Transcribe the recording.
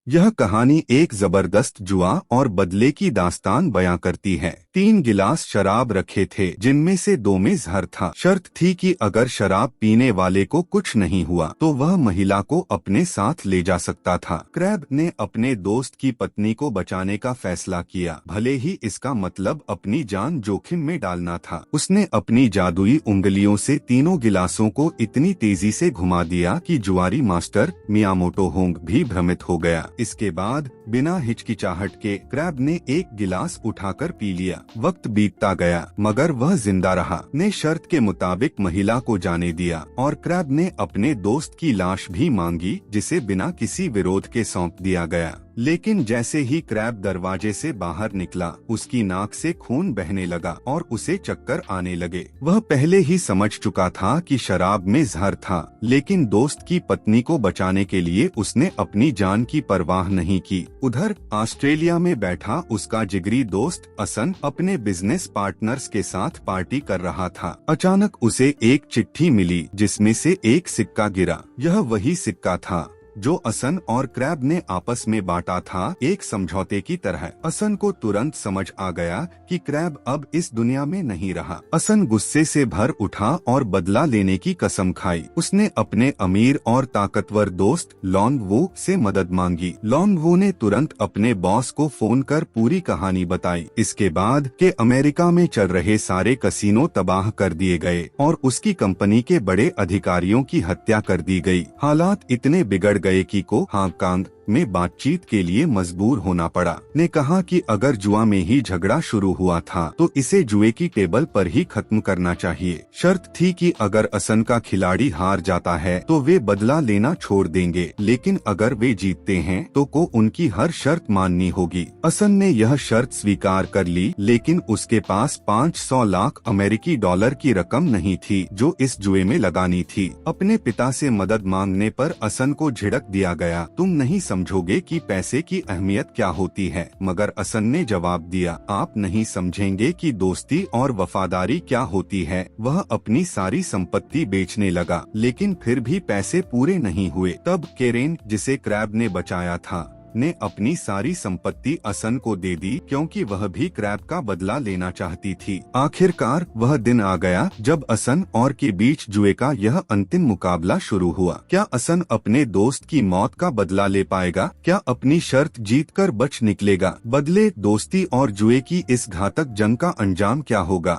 यह कहानी एक जबरदस्त जुआ और बदले की दास्तान बयां करती है। 3 गिलास शराब रखे थे जिनमें से 2 में जहर था। शर्त थी कि अगर शराब पीने वाले को कुछ नहीं हुआ तो वह महिला को अपने साथ ले जा सकता था। क्रैब ने अपने दोस्त की पत्नी को बचाने का फैसला किया, भले ही इसका मतलब अपनी जान जोखिम में डालना था। उसने अपनी जादुई उंगलियों से तीनों गिलासों को इतनी तेजी से घुमा दिया कि जुआरी मास्टर मियामोटो होंग भी भ्रमित हो गया। इसके बाद बिना हिचकिचाहट के क्रैब ने एक गिलास उठाकर पी लिया। वक्त बीतता गया मगर वह जिंदा रहा। ने शर्त के मुताबिक महिला को जाने दिया और क्रैब ने अपने दोस्त की लाश भी मांगी, जिसे बिना किसी विरोध के सौंप दिया गया। लेकिन जैसे ही क्रैब दरवाजे से बाहर निकला, उसकी नाक से खून बहने लगा और उसे चक्कर आने लगे। वह पहले ही समझ चुका था कि शराब में जहर था, लेकिन दोस्त की पत्नी को बचाने के लिए उसने अपनी जान की परवाह नहीं की। उधर ऑस्ट्रेलिया में बैठा उसका जिगरी दोस्त असन अपने बिजनेस पार्टनर्स के साथ पार्टी कर रहा था। अचानक उसे एक चिट्ठी मिली जिसमें से एक सिक्का गिरा। यह वही सिक्का था जो असन और क्रैब ने आपस में बांटा था, एक समझौते की तरह। असन को तुरंत समझ आ गया कि क्रैब अब इस दुनिया में नहीं रहा। असन गुस्से से भर उठा और बदला लेने की कसम खाई। उसने अपने अमीर और ताकतवर दोस्त लॉन वू से मदद मांगी। लॉन वू ने तुरंत अपने बॉस को फोन कर पूरी कहानी बताई। इसके बाद के अमेरिका में चल रहे सारे कसीनो तबाह कर दिए गए और उसकी कंपनी के बड़े अधिकारियों की हत्या कर दी गई। हालात इतने बिगड़ गए कि को हांगकांग में बातचीत के लिए मजबूर होना पड़ा। ने कहा कि अगर जुआ में ही झगड़ा शुरू हुआ था तो इसे जुए की टेबल पर ही खत्म करना चाहिए। शर्त थी कि अगर असन का खिलाड़ी हार जाता है तो वे बदला लेना छोड़ देंगे, लेकिन अगर वे जीतते हैं तो को उनकी हर शर्त माननी होगी। असन ने यह शर्त स्वीकार कर ली, लेकिन उसके पास 500 लाख अमेरिकी डॉलर की रकम नहीं थी जो इस जुए में लगानी थी। अपने पिता से मदद मांगने पर असन को झिड़क दिया गया, तुम नहीं समझोगे कि पैसे की अहमियत क्या होती है। मगर असन ने जवाब दिया, आप नहीं समझेंगे कि दोस्ती और वफादारी क्या होती है। वह अपनी सारी संपत्ति बेचने लगा, लेकिन फिर भी पैसे पूरे नहीं हुए। तब केरेन, जिसे क्रैब ने बचाया था, ने अपनी सारी संपत्ति असन को दे दी, क्योंकि वह भी क्रैब का बदला लेना चाहती थी। आखिरकार वह दिन आ गया जब असन और के बीच जुए का यह अंतिम मुकाबला शुरू हुआ। क्या असन अपने दोस्त की मौत का बदला ले पाएगा? क्या अपनी शर्त जीतकर बच निकलेगा? बदले, दोस्ती और जुए की इस घातक जंग का अंजाम क्या होगा?